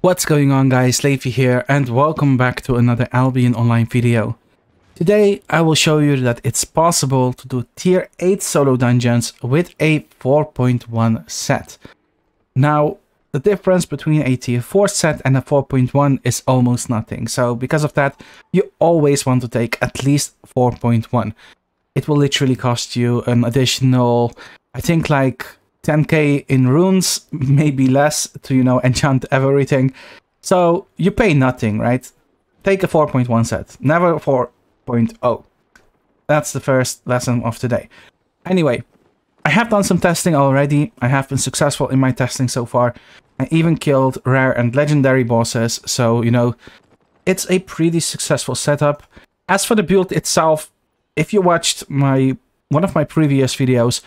What's going on, guys? Leify here and welcome back to another Albion Online video. Today I will show you that it's possible to do tier 8 solo dungeons with a 4.1 set. Now the difference between a tier 4 set and a 4.1 is almost nothing, so because of that you always want to take at least 4.1. It will literally cost you an additional, I think, like 10k in runes, maybe less, to, enchant everything. So you pay nothing, right? Take a 4.1 set, never 4.0. That's the first lesson of today. Anyway, I have done some testing already. I have been successful in my testing so far. I even killed rare and legendary bosses, so, it's a pretty successful setup. As for the build itself, if you watched one of my previous videos,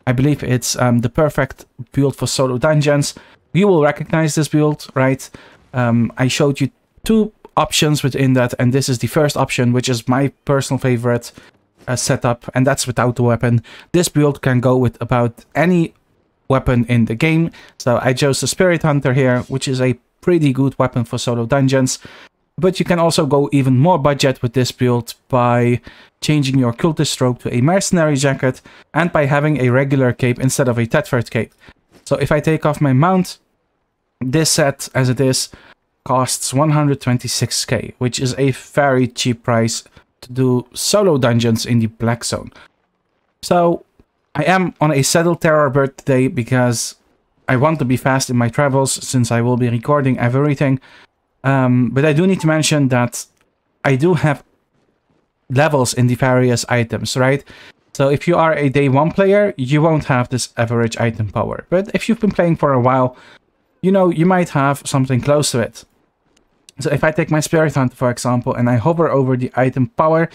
I believe it's the perfect build for solo dungeons. You will recognize this build, right? I showed you two options within that, and this is the first option, which is my personal favorite setup, and that's without the weapon. This build can go with about any weapon in the game, so I chose the Spirit Hunter here, which is a pretty good weapon for solo dungeons. But you can also go even more budget with this build by changing your cultist robe to a mercenary jacket and by having a regular cape instead of a Thetford cape. So if I take off my mount, this set as it is costs 126k, which is a very cheap price to do solo dungeons in the Black Zone. So I am on a Saddle Terror bird today because I want to be fast in my travels since I will be recording everything. But I do need to mention that I do have levels in the various items, right? So if you are a day 1 player, you won't have this average item power. But if you've been playing for a while, you might have something close to it. So if I take my Spirit Hunter, for example, and I hover over the item power,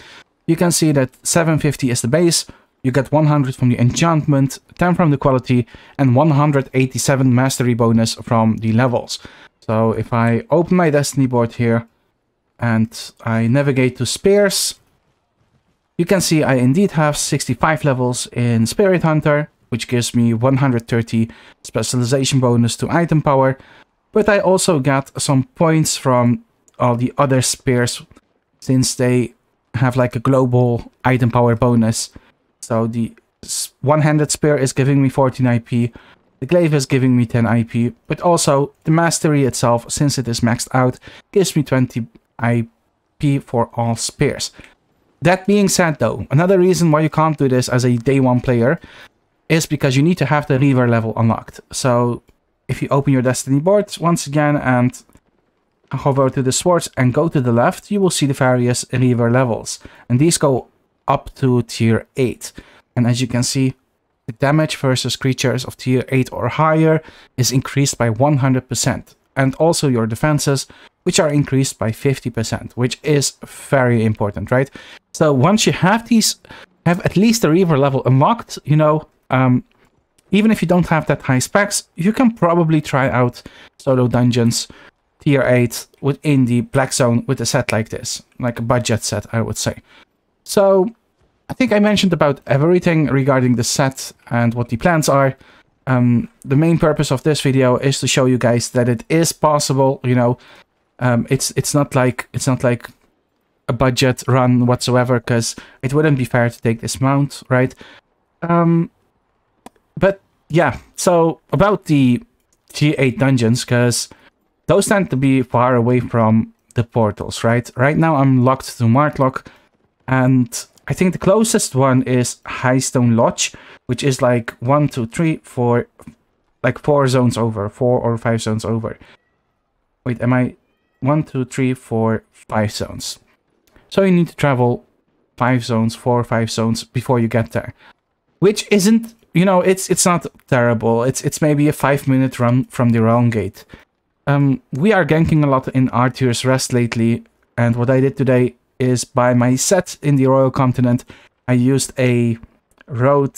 you can see that 750 is the base. You get 100 from the enchantment, 10 from the quality, and 187 mastery bonus from the levels. So if I open my Destiny board here and I navigate to Spears, you can see I indeed have 65 levels in Spirit Hunter, which gives me 130 specialization bonus to item power. But I also got some points from all the other spears since they have like a global item power bonus. So the one-handed spear is giving me 14 IP. The glaive is giving me 10 IP, but also the mastery itself, since it is maxed out, gives me 20 IP for all spears. That being said though, another reason why you can't do this as a day 1 player is because you need to have the Reaver level unlocked. So if you open your Destiny board once again and hover to the swords and go to the left, you will see the various Reaver levels. And these go up to tier 8. And as you can see, the damage versus creatures of tier 8 or higher is increased by 100%. And also your defenses, which are increased by 50%, which is very important, right? So once you have at least the Reaver level unlocked, even if you don't have that high specs, you can probably try out solo dungeons tier 8 within the Black Zone with a set like this, like a budget set, I would say. So I think I mentioned about everything regarding the set and what the plans are. The main purpose of this video is to show you guys that it is possible. It's not like a budget run whatsoever, because it wouldn't be fair to take this mount, right? But yeah, so about the tier 8 dungeons, because those tend to be far away from the portals, right? Right now I'm locked to Martlock, and I think the closest one is Highstone Lodge, which is like 1, 2, 3, 4, like 4 zones over, 4 or 5 zones over. Wait, am I 1, 2, 3, 4, 5 zones? So you need to travel 5 zones, 4 or 5 zones before you get there, which isn't, it's not terrible. It's maybe a 5-minute run from the Realm Gate. We are ganking a lot in Arthur's Rest lately, and what I did today is by my set in the Royal Continent, I used a road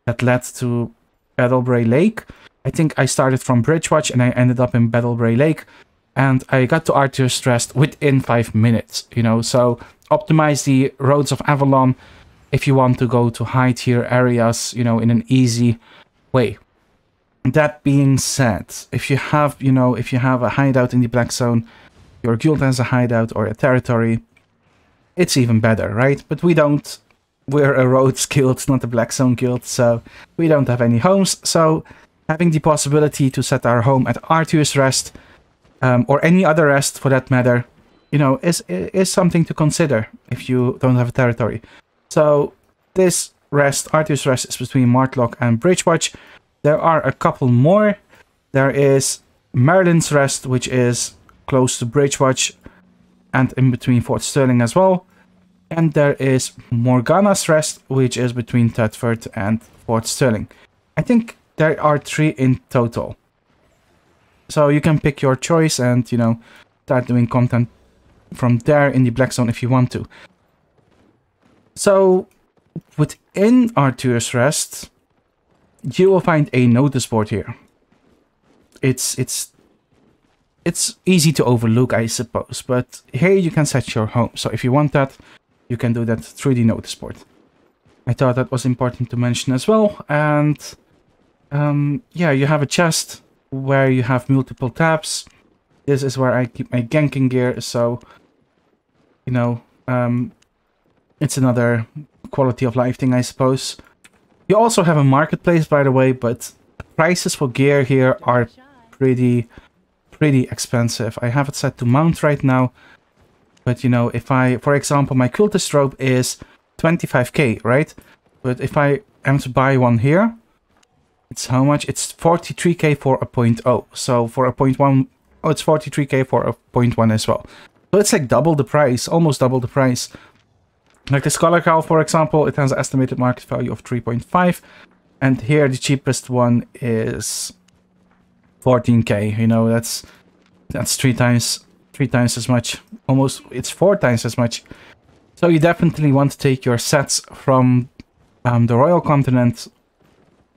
that led to Battlebray Lake. I think I started from Bridgewatch and I ended up in Battlebray Lake, and I got to Arthur's Rest within 5 minutes, so optimize the roads of Avalon if you want to go to high tier areas, in an easy way. That being said, if you have, you know, if you have a hideout in the Black Zone, your guild has a hideout or a territory, it's even better, right? But we don't. We're a Rhodes guild, not a Black Zone guild, so we don't have any homes. So having the possibility to set our home at Arthur's Rest, or any other rest for that matter, you know, is something to consider if you don't have a territory. So this rest, Arthur's Rest, is between Martlock and Bridgewatch. There are a couple more. There is Merlin's Rest, which is close to Bridgewatch and in between Fort Sterling as well. And there is Morgana's Rest, which is between Thetford and Fort Sterling. I think there are 3 in total. So you can pick your choice and, you know, start doing content from there in the Black Zone if you want to. So within Arthur's Rest, you will find a notice board here. It's easy to overlook, I suppose, but here you can set your home. So if you want that, you can do that through the notice board. I thought that was important to mention as well. And yeah, you have a chest where you have multiple tabs. This is where I keep my ganking gear, so, you know, it's another quality of life thing, I suppose. You also have a marketplace, by the way, but prices for gear here are pretty expensive. I have it set to mount right now, but, you know, if I, for example, my cultist robe is 25k, right? But if I am to buy one here, it's how much? It's 43k for a 0.0. So for a 0.1, oh, it's 43k for a 0.1 as well. So it's like double the price, almost double the price. Like the Scholar Cowl, for example, it has an estimated market value of 3.5. And here the cheapest one is 14k. You know, that's three times as much. Almost, it's 4 times as much. So you definitely want to take your sets from the Royal Continent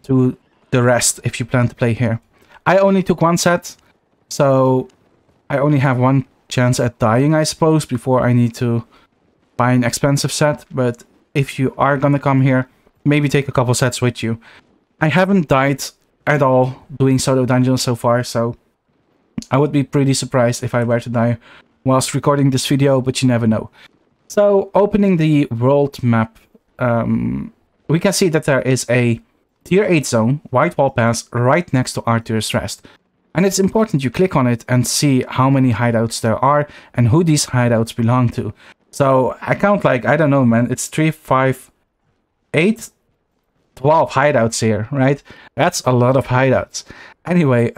to the rest if you plan to play here. I only took 1 set, so I only have 1 chance at dying, I suppose, before I need to buy an expensive set. But if you are gonna come here, maybe take a couple sets with you. I haven't died at all doing solo dungeons so far, so I would be pretty surprised if I were to die whilst recording this video, but you never know. So opening the world map, we can see that there is a Tier 8 zone, White Wall Pass, right next to Arthur's Rest. And it's important you click on it and see how many hideouts there are and who these hideouts belong to. So I count, like, I don't know, man, it's 3, 5, 8, 12 hideouts here, right? That's a lot of hideouts. Anyway,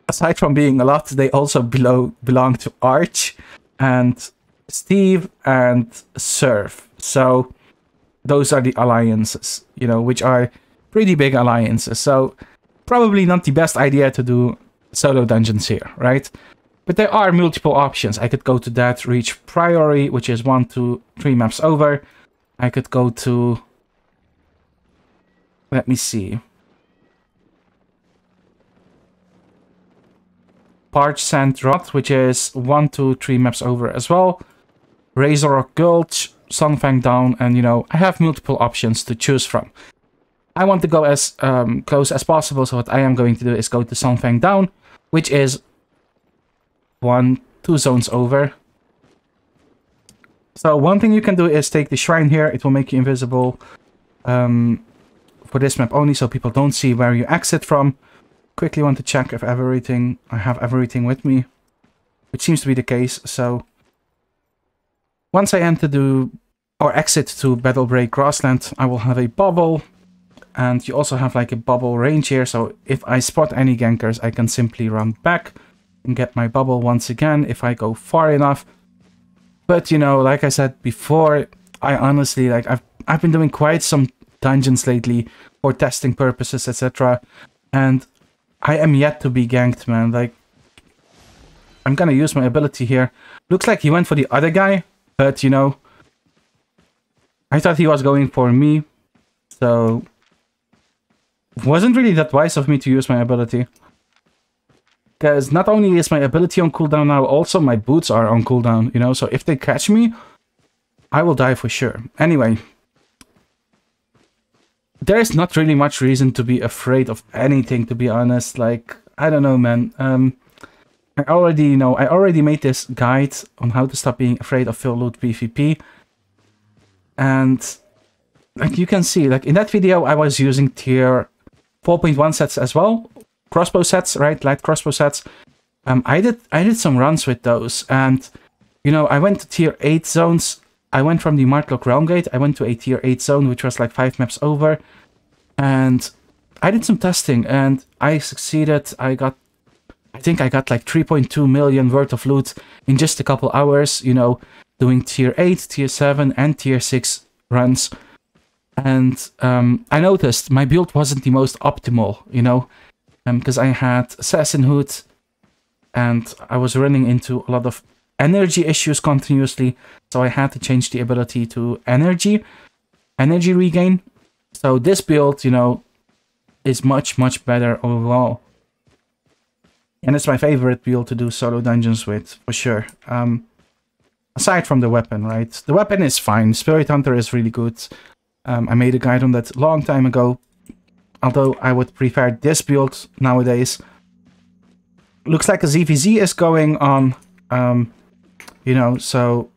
aside from being a lot, they also belong to Arch and Steve and Surf. So those are the alliances, you know, which are pretty big alliances. So probably not the best idea to do solo dungeons here, right? But there are multiple options. I could go to that, reach Priory, which is 1, 2, 3 maps over. I could go to, let me see, Parch Sand Rot, which is 1, 2, 3 maps over as well. Razor Rock Gulch, Sunfang Down, and, you know, I have multiple options to choose from. I want to go as close as possible, so what I am going to do is go to Sunfang Down, which is 1, 2 zones over. So one thing you can do is take the shrine here. It will make you invisible for this map only, so people don't see where you exit from. Quickly want to check if I have everything with me, which seems to be the case. So once I enter or exit to Battlebreak Grassland, I will have a bubble. And you also have like a bubble range here, so if I spot any gankers, I can simply run back and get my bubble once again if I go far enough. But, you know, like I said before, I honestly, like, I've been doing quite some dungeons lately for testing purposes, etc. And I am yet to be ganked, man. Like, I'm gonna use my ability here. Looks like he went for the other guy, but, you know, I thought he was going for me, so wasn't really that wise of me to use my ability. Because not only is my ability on cooldown now, also my boots are on cooldown, you know? So if they catch me, I will die for sure. Anyway. there is not really much reason to be afraid of anything, to be honest. Like, I don't know, man. I already made this guide on how to stop being afraid of full loot PvP. And like you can see, like in that video, I was using tier 4.1 sets as well. Crossbow sets, right? Light crossbow sets. I did some runs with those, and you know, I went to tier 8 zones. I went from the Martlock Realm Gate. I went to a tier 8 zone, which was like 5 maps over, and I did some testing, and I succeeded. I think I got like 3.2 million worth of loot in just a couple hours. You know, doing tier 8, tier 7, and tier 6 runs. And I noticed my build wasn't the most optimal, you know, because I had Assassin Hood, and I was running into a lot of energy issues continuously, so I had to change the ability to energy regain. So this build, you know, is much better overall, and it's my favorite build to do solo dungeons with, for sure. Aside from the weapon, right? The weapon is fine. Spirit Hunter is really good. I made a guide on that a long time ago, although I would prefer this build nowadays. Looks like a ZVZ is going on, you know, so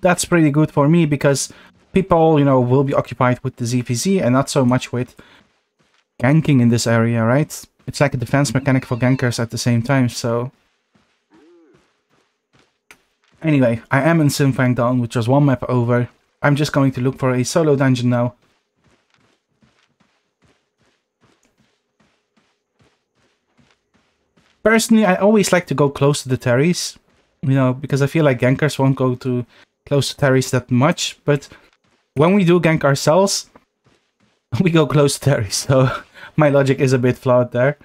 that's pretty good for me, because people, you know, will be occupied with the ZVZ and not so much with ganking in this area, right? It's like a defense mechanic for gankers at the same time, so... Anyway, I am in Sinfang Dawn, which was one map over. I'm just going to look for a solo dungeon now. Personally, I always like to go close to the terrace, you know, because I feel like gankers won't go to close to terrace that much, but when we do gank ourselves, we go close to terrace, so my logic is a bit flawed there.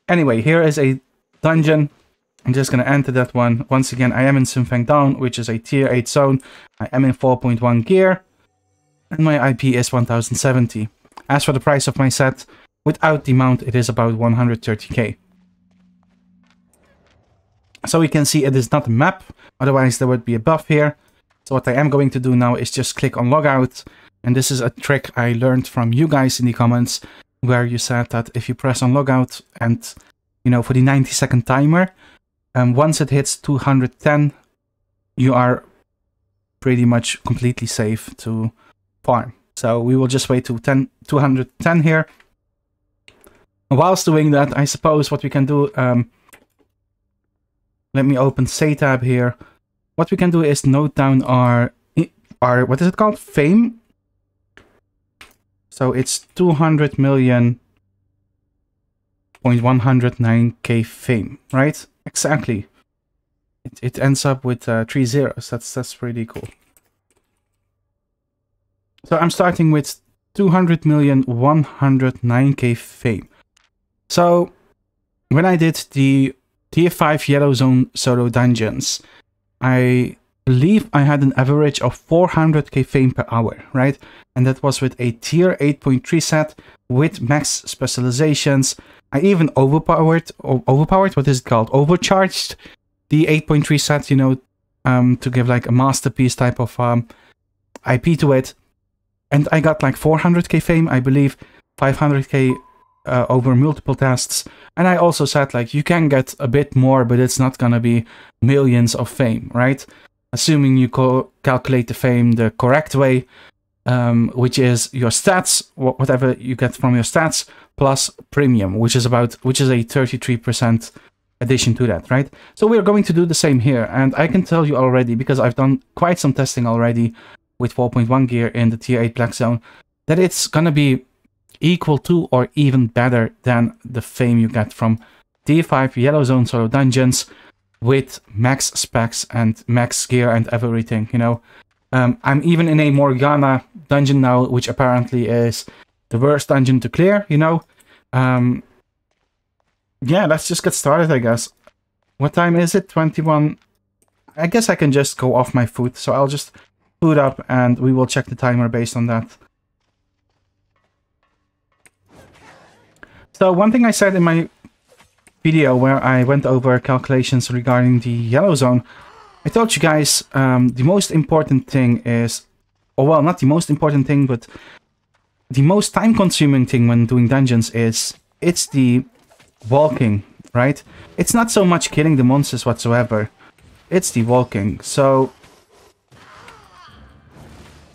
Anyway, here is a dungeon. I'm just going to enter that one. Once again, I am in Sinfang Dawn, which is a tier 8 zone. I am in 4.1 gear, and my IP is 1070. As for the price of my set, without the mount, it is about 130k. So we can see it is not a map, otherwise there would be a buff here. So what I am going to do now is just click on logout, and this is a trick I learned from you guys in the comments, where you said that if you press on logout and, you know, for the 90-second timer, once it hits 210, you are pretty much completely safe to farm. So we will just wait to 210 here. And whilst doing that, I suppose what we can do, let me open SayTab here. What we can do is note down our what is it called? Fame. So it's 200 million. 109k fame, right? Exactly. It ends up with 3 zeros. That's pretty cool. So I'm starting with 200,109k fame. So when I did the tier 5 yellow zone solo dungeons, I believe I had an average of 400k fame per hour, right? And that was with a tier 8.3 set with max specializations. I even overpowered, what is it called? Overcharged the 8.3 set, you know, to give like a masterpiece type of IP to it. And I got like 400k fame, I believe, 500k over multiple tests. And I also said like, you can get a bit more, but it's not gonna be millions of fame, right? Assuming you calculate the fame the correct way, which is your stats, whatever you get from your stats, plus premium, which is a 33% addition to that, right? So we're going to do the same here, and I can tell you already, because I've done quite some testing already with 4.1 gear in the tier 8 black zone, that it's gonna be equal to or even better than the fame you get from tier 5 yellow zone solo dungeons with max specs and max gear and everything, you know. I'm even in a Morgana dungeon now, which apparently is the worst dungeon to clear, you know. Yeah, let's just get started, I guess. What time is it? 21. I guess I can just go off my foot, so I'll just boot up and we will check the timer based on that. So one thing I said in my video where I went over calculations regarding the yellow zone, I told you guys the most important thing is, or well, not the most important thing, but the most time-consuming thing when doing dungeons is it's the walking, right? It's not so much killing the monsters whatsoever. It's the walking. So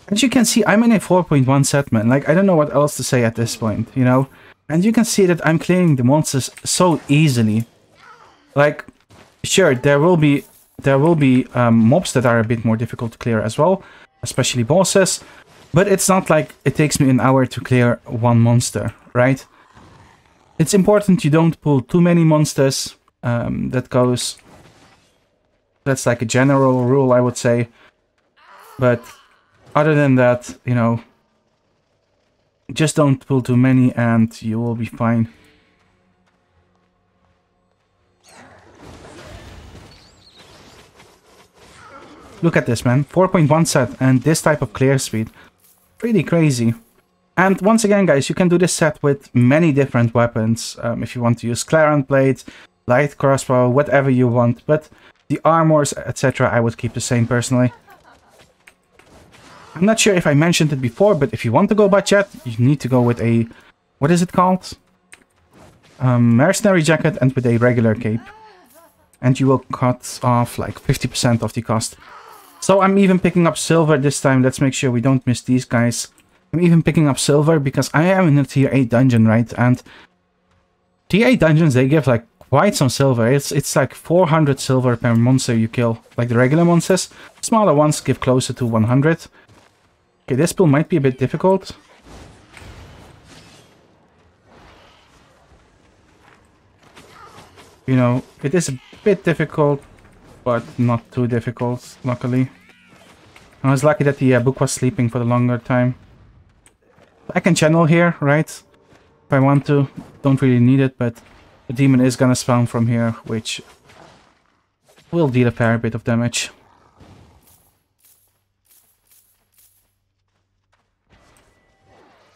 as you can see, I'm in a 4.1 set, man. Like, I don't know what else to say at this point, you know? And you can see that I'm clearing the monsters so easily. Like, sure, there will be mobs that are a bit more difficult to clear as well, especially bosses. But it's not like it takes me an hour to clear one monster, right? It's important you don't pull too many monsters. That's like a general rule, I would say. But other than that, you know, just don't pull too many and you will be fine. Look at this, man. 4.1 set and this type of clear speed. Pretty crazy. And once again, guys, you can do this set with many different weapons. If you want to use Clarent Blade, light crossbow, whatever you want. But the armors, etc., I would keep the same personally. I'm not sure if I mentioned it before, but if you want to go budget, you need to go with a... what is it called? Mercenary jacket and with a regular cape. And you will cut off like 50% of the cost. So I'm even picking up silver this time. Let's make sure we don't miss these guys. I'm even picking up silver because I am in a tier 8 dungeon, right? And tier 8 dungeons, they give like quite some silver. It's like 400 silver per monster you kill. Like the regular monsters. Smaller ones give closer to 100. Okay, this pull might be a bit difficult. You know, it is a bit difficult, but not too difficult, luckily. I was lucky that the book was sleeping for the longer time. I can channel here, right? If I want to. Don't really need it, but the demon is gonna spawn from here, which will deal a fair bit of damage.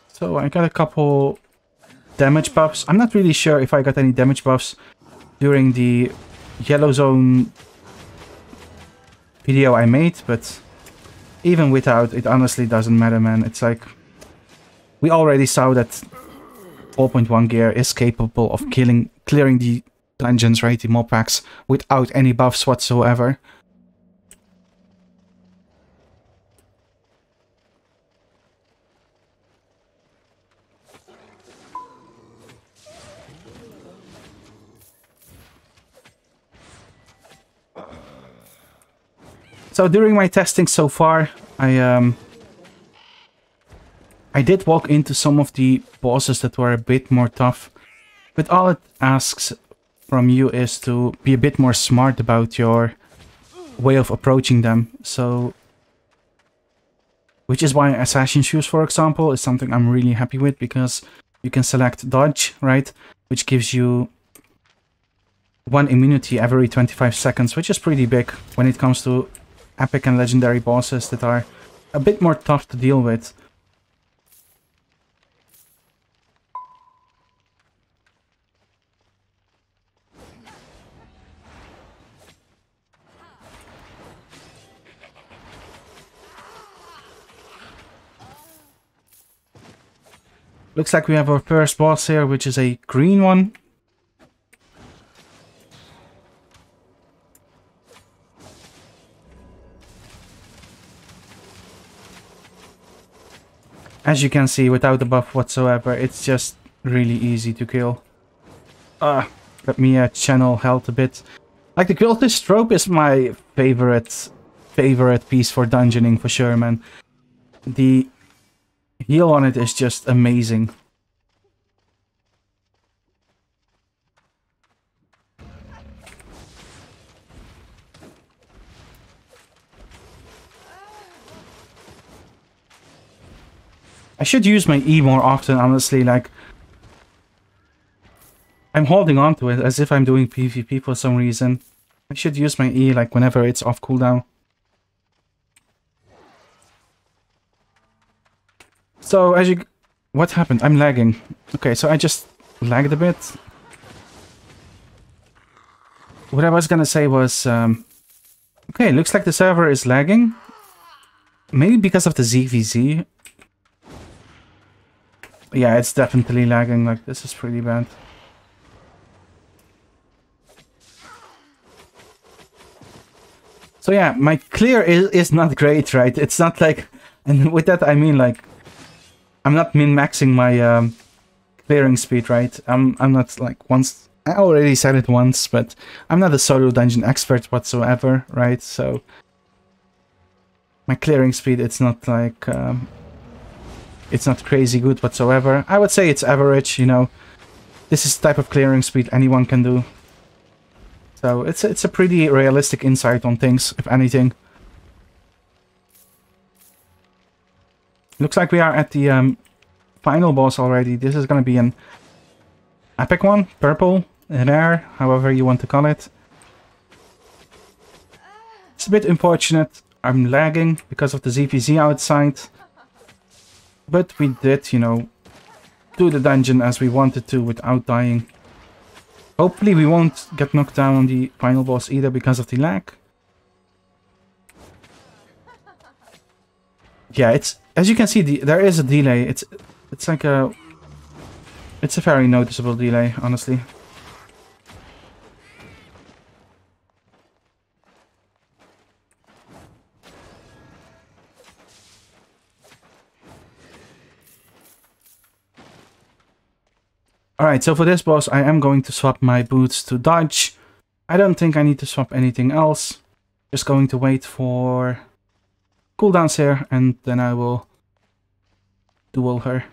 So I got a couple damage buffs. I'm not really sure if I got any damage buffs during the Yellow Zone video I made, but even without, it honestly doesn't matter, man. It's like, we already saw that 4.1 gear is capable of clearing the dungeons, right, the mob packs, without any buffs whatsoever. So during my testing so far, I did walk into some of the bosses that were a bit more tough, but all it asks from you is to be a bit more smart about your way of approaching them. So, which is why Assassin Shoes, for example, is something I'm really happy with, because you can select dodge, right, which gives you 1 immunity every 25 seconds, which is pretty big when it comes to epic and legendary bosses that are a bit more tough to deal with. Looks like we have our first boss here, which is a green one. As you can see, without the buff whatsoever, it's just really easy to kill. Let me channel health a bit. Like, the Cultist trope is my favorite piece for dungeoning for sure, man. The heal on it is just amazing. I should use my E more often, honestly. Like, I'm holding on to it as if I'm doing PvP for some reason. I should use my E like whenever it's off cooldown. So as you... What happened? I'm lagging. Okay, so I just lagged a bit. What I was gonna say was... okay, looks like the server is lagging. Maybe because of the ZVZ. Yeah, it's definitely lagging. Like, this is pretty bad. So yeah, my clear is not great, right? It's not like, and with that I mean like, I'm not min-maxing my clearing speed, right? I'm not like I already said it once, but I'm not a solo dungeon expert whatsoever, right? So my clearing speed, it's not like, it's not crazy good whatsoever. I would say it's average, you know. This is the type of clearing speed anyone can do. So it's a pretty realistic insight on things, if anything. Looks like we are at the final boss already. This is gonna be an epic one, purple, rare, however you want to call it. It's a bit unfortunate. I'm lagging because of the ZVZ outside. But we did, you know, do the dungeon as we wanted to without dying. Hopefully we won't get knocked down on the final boss either because of the lag. Yeah, it's, as you can see, there is a delay. It's like it's a very noticeable delay, honestly. Alright, so for this boss, I am going to swap my boots to dodge. I don't think I need to swap anything else. Just going to wait for cooldowns here, and then I will duel her.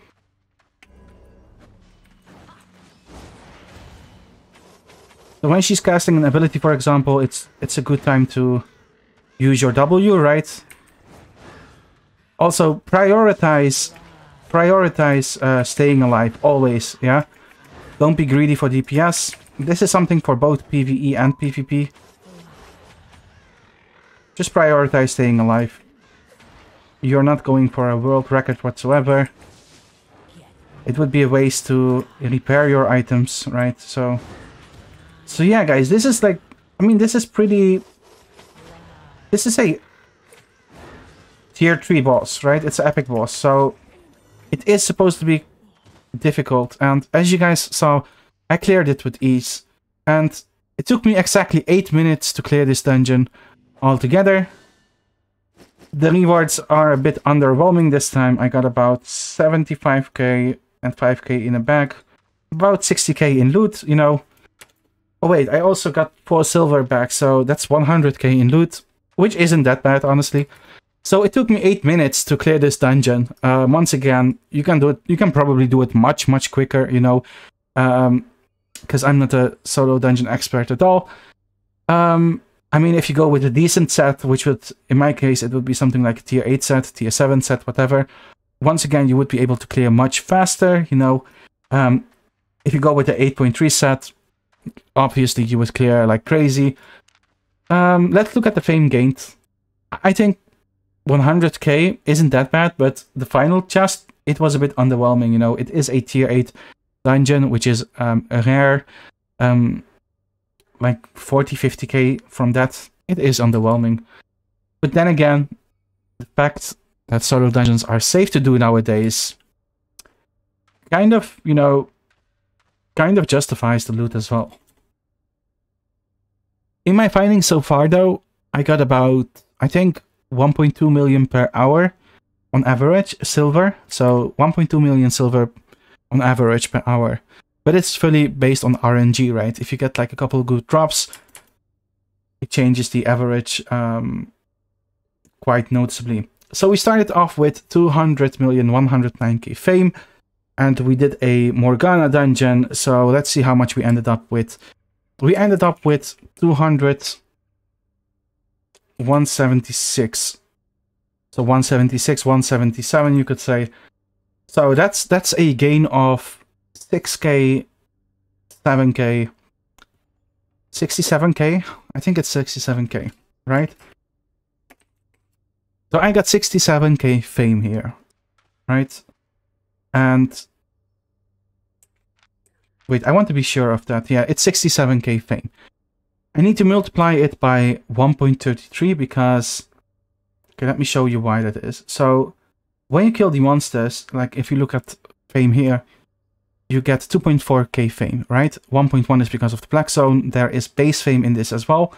So when she's casting an ability, for example, it's a good time to use your W, right? Also, prioritize staying alive, always, yeah? Don't be greedy for DPS. This is something for both PvE and PvP. Just prioritize staying alive. You're not going for a world record whatsoever. It would be a waste to repair your items, right? So yeah, guys, this is like, I mean, this is pretty... This is a tier 3 boss, right? It's an epic boss, so it is supposed to be difficult, and as you guys saw, I cleared it with ease, and it took me exactly 8 minutes to clear this dungeon altogether. The rewards are a bit underwhelming this time. I got about 75k and 5k in a bag, about 60k in loot, you know. Oh wait, I also got 4 silver bags, so that's 100k in loot, which isn't that bad, honestly. So it took me 8 minutes to clear this dungeon. Once again, you can do it. You can probably do it much quicker, you know, because I'm not a solo dungeon expert at all. I mean, if you go with a decent set, which would, in my case, it would be something like a tier 8 set, tier 7 set, whatever. Once again, you would be able to clear much faster, you know. If you go with the 8.3 set, obviously you would clear like crazy. Let's look at the fame gained. I think 100k isn't that bad, but the final chest, it was a bit underwhelming, you know. It is a tier 8 dungeon, which is a rare, like 40-50k from that. It is underwhelming. But then again, the fact that solo dungeons are safe to do nowadays kind of, you know, kind of justifies the loot as well. In my findings so far though, I got about, I think, 1.2 million per hour on average silver. So 1.2 million silver on average per hour. But it's fully based on RNG, right? If you get like a couple good drops, it changes the average quite noticeably. So we started off with 200,109k fame, and we did a Morgana dungeon. So let's see how much we ended up with. We ended up with 176. So 176, 177, you could say. So that's a gain of 6k, 7k, 67k. I think it's 67k, right? So I got 67k fame here, right? And wait, I want to be sure of that. Yeah, it's 67k fame. I need to multiply it by 1.33 because... Okay, let me show you why that is. So when you kill the monsters, like if you look at fame here, you get 2.4k fame, right? 1.1 is because of the black zone. There is base fame in this as well.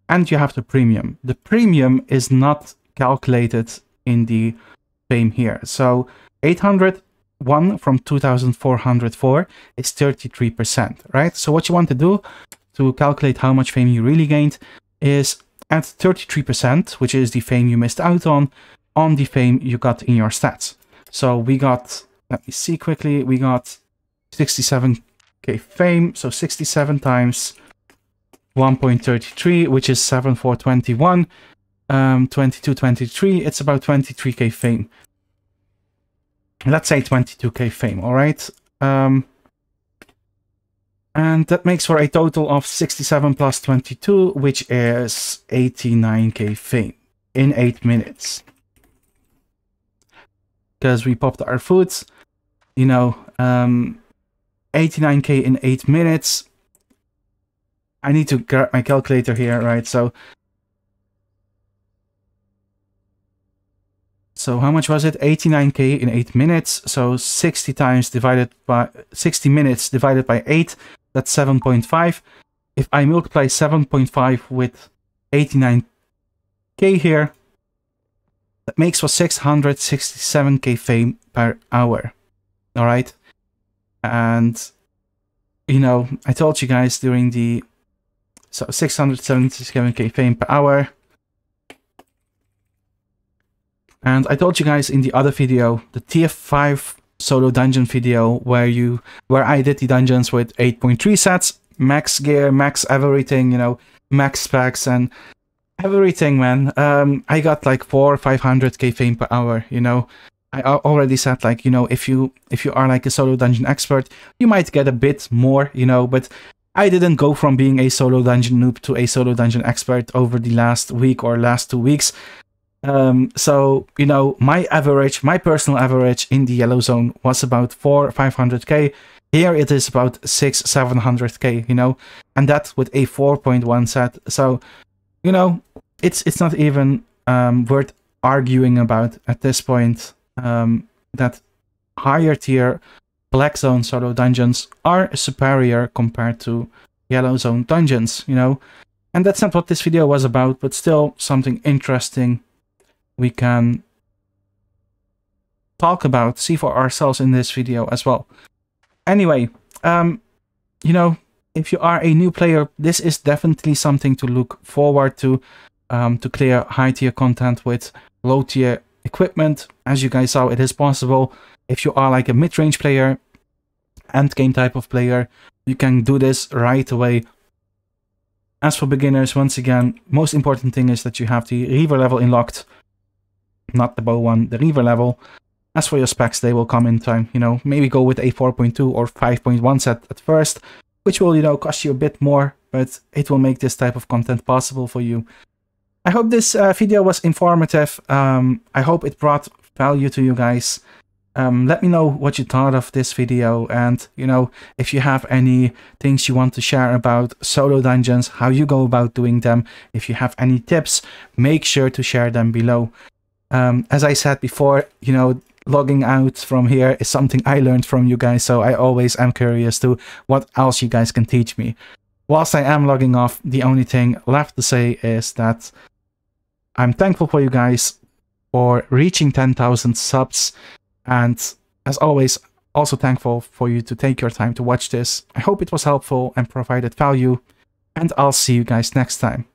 And you have the premium. The premium is not calculated in the fame here. So 801 from 2404 is 33%, right? So what you want to do to calculate how much fame you really gained is add 33%, which is the fame you missed out on the fame you got in your stats. So we got, let me see quickly, we got 67k fame, so 67 times 1.33, which is 7421, 2223, it's about 23k fame. Let's say 22k fame, all right? And that makes for a total of 67 plus 22, which is 89k fame in 8 minutes. Because we popped our foods, you know, 89k in 8 minutes. I need to grab my calculator here, right? So how much was it? 89k in 8 minutes. So 60 times divided by 60 minutes divided by 8, that's 7.5. If I multiply 7.5 with 89k here, that makes for 667k fame per hour. All right. And, you know, I told you guys during the, so 677k fame per hour. And I told you guys in the other video, the tier 5 solo dungeon video, where I did the dungeons with 8.3 sets, max gear, max everything, you know, max specs and everything, man. I got like 400 or 500k fame per hour, you know. I already said, like, you know, if you are like a solo dungeon expert, you might get a bit more, you know, but I didn't go from being a solo dungeon noob to a solo dungeon expert over the last week or last 2 weeks. So, you know, my personal average in the yellow zone was about 400 or 500k. Here it is about 600 or 700k, you know, and that with a 4.1 set. So, you know, it's not even worth arguing about at this point, that higher tier black zone solo dungeons are superior compared to yellow zone dungeons, you know. And that's not what this video was about, but still something interesting we can talk about, see for ourselves in this video as well. Anyway, you know, if you are a new player, this is definitely something to look forward to clear high tier content with low tier equipment. As you guys saw, it is possible. If you are like a mid-range player, end game type of player, you can do this right away. As for beginners, once again, most important thing is that you have the Reaver level unlocked, not the bow one, the Reaver level. As for your specs, they will come in time, you know, maybe go with a 4.2 or 5.1 set at first, which will, you know, cost you a bit more, but it will make this type of content possible for you. I hope this video was informative. I hope it brought value to you guys. Let me know what you thought of this video, and, you know, if you have any things you want to share about solo dungeons, how you go about doing them, if you have any tips, make sure to share them below. As I said before, you know, logging out from here is something I learned from you guys, so I always am curious to what else you guys can teach me. Whilst I am logging off, the only thing left to say is that I'm thankful for you guys for reaching 10,000 subs, and as always, also thankful for you to take your time to watch this. I hope it was helpful and provided value, and I'll see you guys next time.